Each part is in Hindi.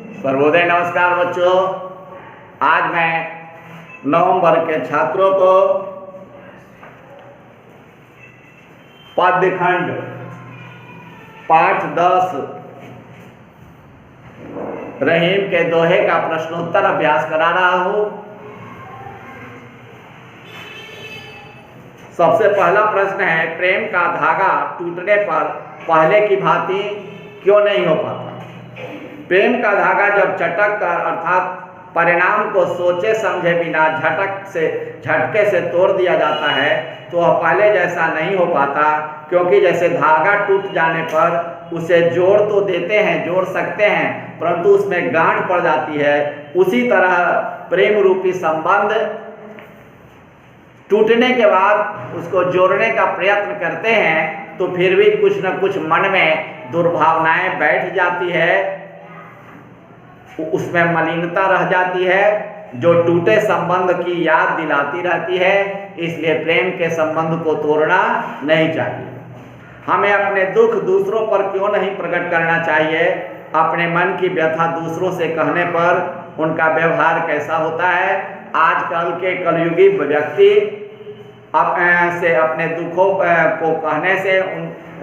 सर्वोदय नमस्कार बच्चों। आज मैं नवंबर के छात्रों को पद्यखंड पाठ 10 रहीम के दोहे का प्रश्नोत्तर अभ्यास करा रहा हूं। सबसे पहला प्रश्न है, प्रेम का धागा टूटने पर पहले की भांति क्यों नहीं हो पाता? प्रेम का धागा जब चटक कर अर्थात परिणाम को सोचे समझे बिना झटके से तोड़ दिया जाता है तो वह पहले जैसा नहीं हो पाता, क्योंकि जैसे धागा टूट जाने पर उसे जोड़ तो देते हैं, जोड़ सकते हैं, परंतु उसमें गांठ पड़ जाती है। उसी तरह प्रेम रूपी संबंध टूटने के बाद उसको जोड़ने का प्रयत्न करते हैं तो फिर भी कुछ न कुछ मन में दुर्भावनाएं बैठ जाती है, उसमें मलिनता रह जाती है जो टूटे संबंध की याद दिलाती रहती है। इसलिए प्रेम के संबंध को तोड़ना नहीं चाहिए। हमें अपने दुख दूसरों पर क्यों नहीं प्रकट करना चाहिए? अपने मन की व्यथा दूसरों से कहने पर उनका व्यवहार कैसा होता है? आजकल के कलयुगी व्यक्ति अपने दुखों को कहने से,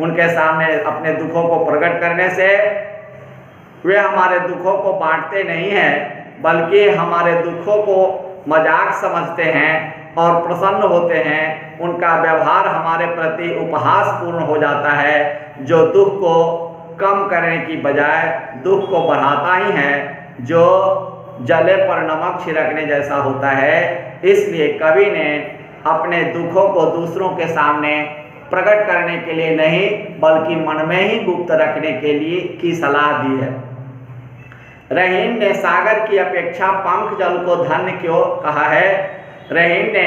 उनके सामने अपने दुखों को प्रकट करने से वे हमारे दुखों को बांटते नहीं हैं, बल्कि हमारे दुखों को मजाक समझते हैं और प्रसन्न होते हैं। उनका व्यवहार हमारे प्रति उपहासपूर्ण हो जाता है, जो दुख को कम करने की बजाय दुख को बढ़ाता ही है, जो जले पर नमक छिड़कने जैसा होता है। इसलिए कवि ने अपने दुखों को दूसरों के सामने प्रकट करने के लिए नहीं, बल्कि मन में ही गुप्त रखने के लिए की सलाह दी है। रहीम ने सागर की अपेक्षा पंख जल को धन्य क्यों कहा है? रहीम ने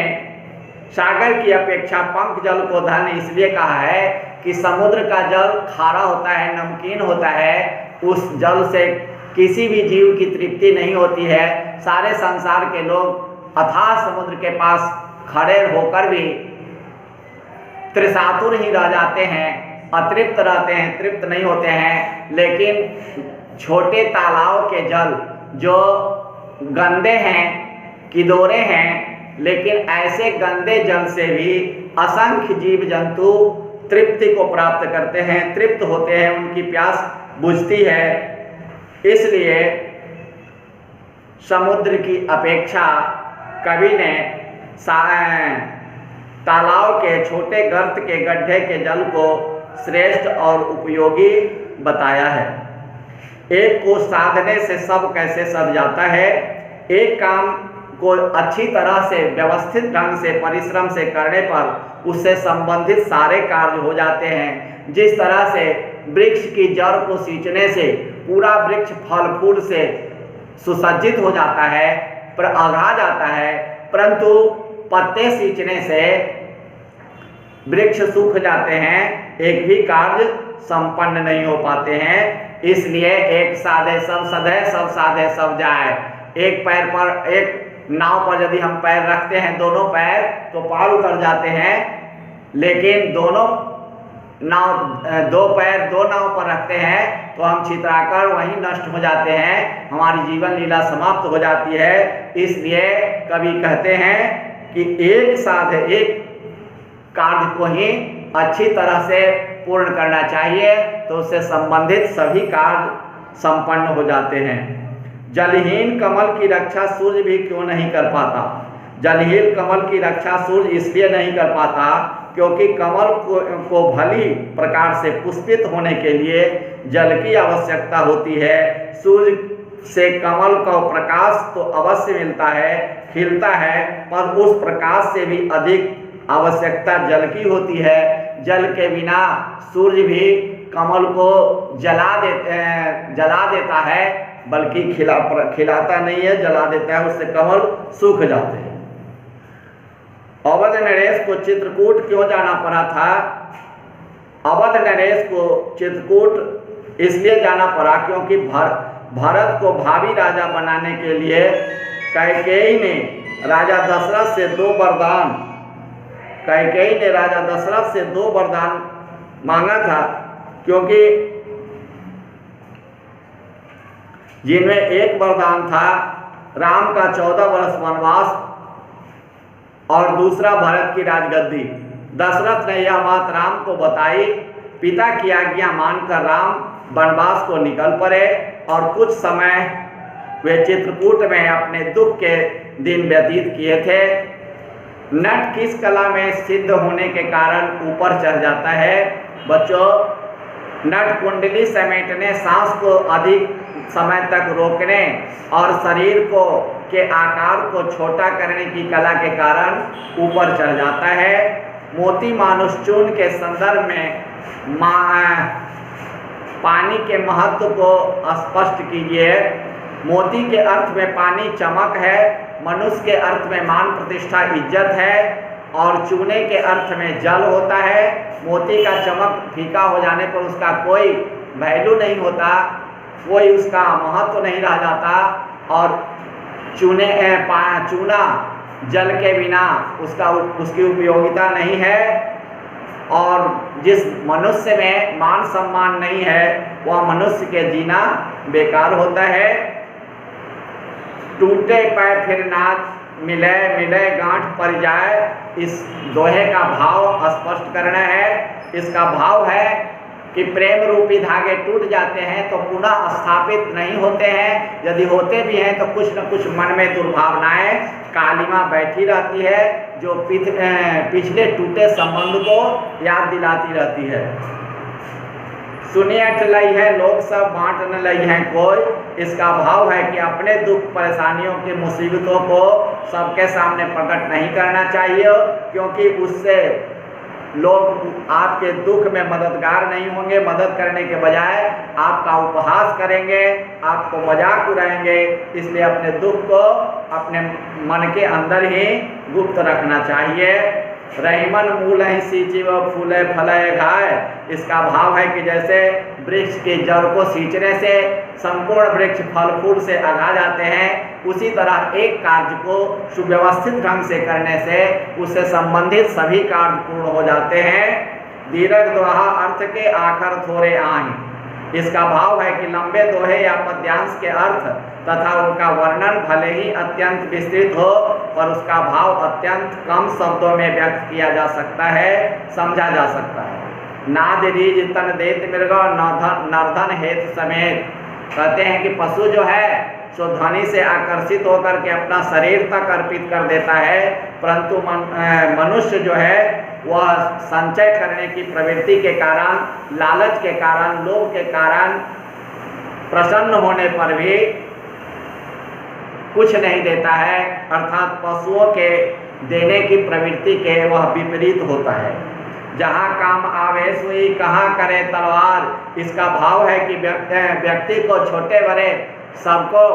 सागर की अपेक्षा पंख जल को धन्य इसलिए कहा है कि समुद्र का जल खारा होता है, नमकीन होता है, उस जल से किसी भी जीव की तृप्ति नहीं होती है। सारे संसार के लोग अथाह समुद्र के पास खड़े होकर भी त्रिशातुर ही रह जाते हैं, अतृप्त रहते हैं, तृप्त नहीं होते हैं। लेकिन छोटे तालाब के जल जो गंदे हैं, किदोरे हैं, लेकिन ऐसे गंदे जल से भी असंख्य जीव जंतु तृप्ति को प्राप्त करते हैं, तृप्त होते हैं, उनकी प्यास बुझती है। इसलिए समुद्र की अपेक्षा कवि ने तालाब के छोटे गर्त के गड्ढे के जल को श्रेष्ठ और उपयोगी बताया है। एक को साधने से सब कैसे सध जाता है? एक काम को अच्छी तरह से व्यवस्थित ढंग से परिश्रम से करने पर उससे संबंधित सारे कार्य हो जाते हैं। जिस तरह से वृक्ष की जड़ को सींचने से पूरा वृक्ष फल फूल से सुसज्जित हो जाता है, पर आगा जाता है, परंतु पत्ते सींचने से वृक्ष सूख जाते हैं, एक भी कार्य संपन्न नहीं हो पाते हैं। इसलिए एक साधे सब सधे, सब साधे सब जाए। एक पैर पर, एक नाव पर यदि हम पैर रखते हैं, दोनों पैर, तो पार उतर जाते हैं, लेकिन दो पैर दो नाव पर रखते हैं तो हम छितराकर वहीं नष्ट हो जाते हैं, हमारी जीवन लीला समाप्त हो जाती है। इसलिए कवि कहते हैं कि एक कार्य को ही अच्छी तरह से पूर्ण करना चाहिए, तो उससे संबंधित सभी कार्य संपन्न हो जाते हैं। जलहीन कमल की रक्षा सूर्य भी क्यों नहीं कर पाता? जलहीन कमल की रक्षा सूर्य इसलिए नहीं कर पाता क्योंकि कमल को भली प्रकार से पुष्पित होने के लिए जल की आवश्यकता होती है। सूर्य से कमल को प्रकाश तो अवश्य मिलता है, खिलता है, पर उस प्रकाश से भी अधिक आवश्यकता जल की होती है। जल के बिना सूर्य भी कमल को जला देता है, बल्कि खिलाता नहीं है, जला देता है, उससे कमल सूख जाते हैं। अवध नरेश को चित्रकूट क्यों जाना पड़ा था? अवध नरेश को चित्रकूट इसलिए जाना पड़ा क्योंकि भरत को भावी राजा बनाने के लिए कैकेयी ने राजा दशरथ से दो वरदान मांगा था, क्योंकि जिनमें एक वरदान था राम का 14 वर्ष वनवास और दूसरा भरत की राजगद्दी। दशरथ ने यह बात राम को बताई। पिता की आज्ञा मानकर राम वनवास को निकल पड़े और कुछ समय वे चित्रकूट में अपने दुख के दिन व्यतीत किए थे। नट किस कला में सिद्ध होने के कारण ऊपर चढ़ जाता है? बच्चों, नट कुंडली समेटने, सांस को अधिक समय तक रोकने और शरीर को के आकार को छोटा करने की कला के कारण ऊपर चढ़ जाता है। मोती मानुषचूर्ण के संदर्भ में पानी के महत्व को स्पष्ट कीजिए। मोती के अर्थ में पानी चमक है, मनुष्य के अर्थ में मान प्रतिष्ठा इज्जत है और चूने के अर्थ में जल होता है। मोती का चमक फीका हो जाने पर उसका कोई वैल्यू नहीं होता, कोई उसका महत्व नहीं रह जाता और चूना जल के बिना उसकी उपयोगिता नहीं है। और जिस मनुष्य में मान सम्मान नहीं है वह मनुष्य के जीना बेकार होता है। टूटे पैर फिर नाथ मिले मिले गांठ पर जाए, इस दोहे का भाव स्पष्ट करना है। इसका भाव है कि प्रेम रूपी धागे टूट जाते हैं तो पुनः स्थापित नहीं होते हैं, यदि होते भी हैं तो कुछ न कुछ मन में दुर्भावनाएं कालिमा बैठी रहती है जो पिछले टूटे संबंध को याद दिलाती रहती है। सुनिए लई है लोग सब बांट न लई है कोई। इसका भाव है कि अपने दुख परेशानियों की मुसीबतों को सबके सामने प्रकट नहीं करना चाहिए, क्योंकि उससे लोग आपके दुख में मददगार नहीं होंगे। मदद करने के बजाय आपका उपहास करेंगे, आपको मजाक उड़ाएंगे। इसलिए अपने दुख को अपने मन के अंदर ही गुप्त रखना चाहिए। रहीमन मूल ही सींची व फूले फले घाय। इसका भाव है कि जैसे वृक्ष की जड़ को सींचने से संपूर्ण वृक्ष फल फूल से आगा जाते हैं, उसी तरह एक कार्य को सुव्यवस्थित ढंग से करने से उससे संबंधित सभी कार्य पूर्ण हो जाते हैं। दीर्घ दोहा अर्थ के आखर थोड़े आए। इसका भाव है कि लंबे दोहे या पद्यांश के अर्थ तथा उनका वर्णन भले ही अत्यंत विस्तृत हो, पर उसका भाव अत्यंत कम शब्दों में व्यक्त किया जा सकता है, समझा जा सकता है। नाद रीज तन देत मृग नर्धन हेत समेत। कहते हैं कि पशु जो है सो ध्वनि से आकर्षित होकर के अपना शरीर तक अर्पित कर देता है, परंतु मनुष्य जो है वह संचय करने की प्रवृत्ति के कारण, लालच के कारण, लोभ के कारण प्रसन्न होने पर भी कुछ नहीं देता है, अर्थात पशुओं के देने की प्रवृत्ति के वह विपरीत होता है। जहाँ काम आवे सुई कहाँ करे तलवार। इसका भाव है कि व्यक्ति को छोटे बड़े सबको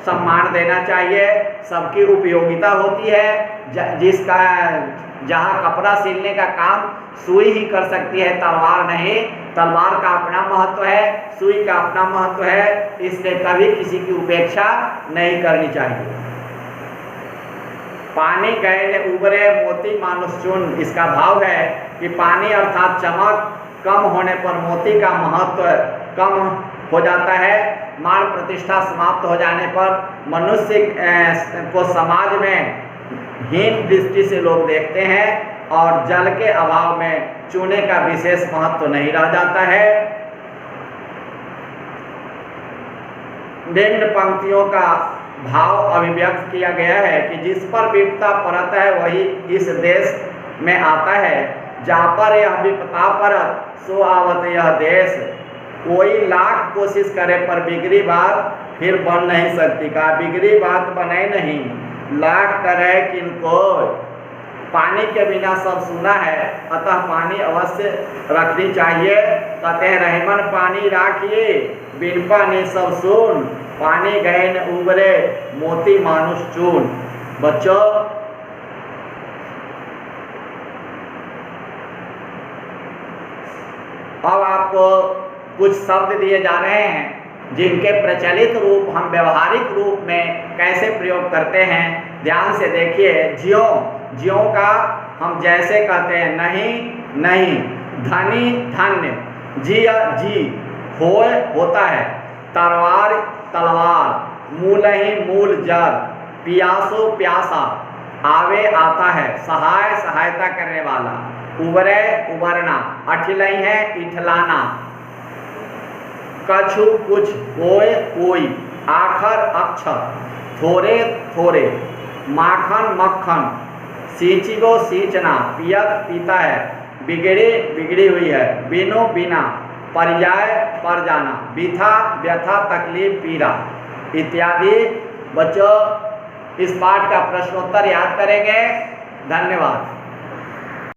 सम्मान देना चाहिए, सबकी उपयोगिता होती है। जिसका जहाँ कपड़ा सिलने का काम सुई ही कर सकती है, तलवार नहीं। तलवार का अपना महत्व है, सुई का अपना महत्व है, इसलिए कभी किसी की उपेक्षा नहीं करनी चाहिए। पानी गए उबरे मोती मानुषचूर्ण। इसका भाव है कि पानी अर्थात चमक कम होने पर मोती का महत्व कम हो जाता है। मान प्रतिष्ठा समाप्त हो जाने पर मनुष्य को समाज में हीन दृष्टि से लोग देखते हैं और जल के अभाव में चूने का विशेष महत्व नहीं रह जाता है। निम्न पंक्तियों का भाव अभिव्यक्त किया गया है कि जिस पर विपदा पड़त है वही इस देश में आता है। जहाँ पर यह विपदा पड़त सो आवत यह देश। कोई लाख कोशिश करे पर बिगड़ी बात फिर बन नहीं सकती। का बिगड़ी बात बने नहीं, लाख करे किनको। पानी के बिना सब सुना है, अतः पानी अवश्य रखनी चाहिए। कहते हैं रहीमन पानी राखिए, बिन पानी सब सुन। पानी गए न उबरे मोती मानुष चून। बच्चों, अब आपको कुछ शब्द दिए जा रहे हैं जिनके प्रचलित रूप हम व्यवहारिक रूप में कैसे प्रयोग करते हैं, ध्यान से देखिए। ज्यों, ज्यों का हम जैसे कहते हैं नहीं नहीं, धनी धन्य, जी जी होए होता है। तरवार तलवार, मूल ही मूल जर, पियासो प्यासा, आवे आता है, सहाय सहायता करने वाला, उबरे उबरना, अठिलई है इठलाना, कछु कुछ, कोय कोई, आखर अक्षर, थोरे थोरे, माखन मक्खन, सींची को सींचना, पियत पीता है, बिगड़ी बिगड़ी हुई है, बिनो बिना, पर्याय पर जाना, बिथा व्यथा तकलीफ पीड़ा इत्यादि। बच्चों इस पाठ का प्रश्नोत्तर याद करेंगे। धन्यवाद।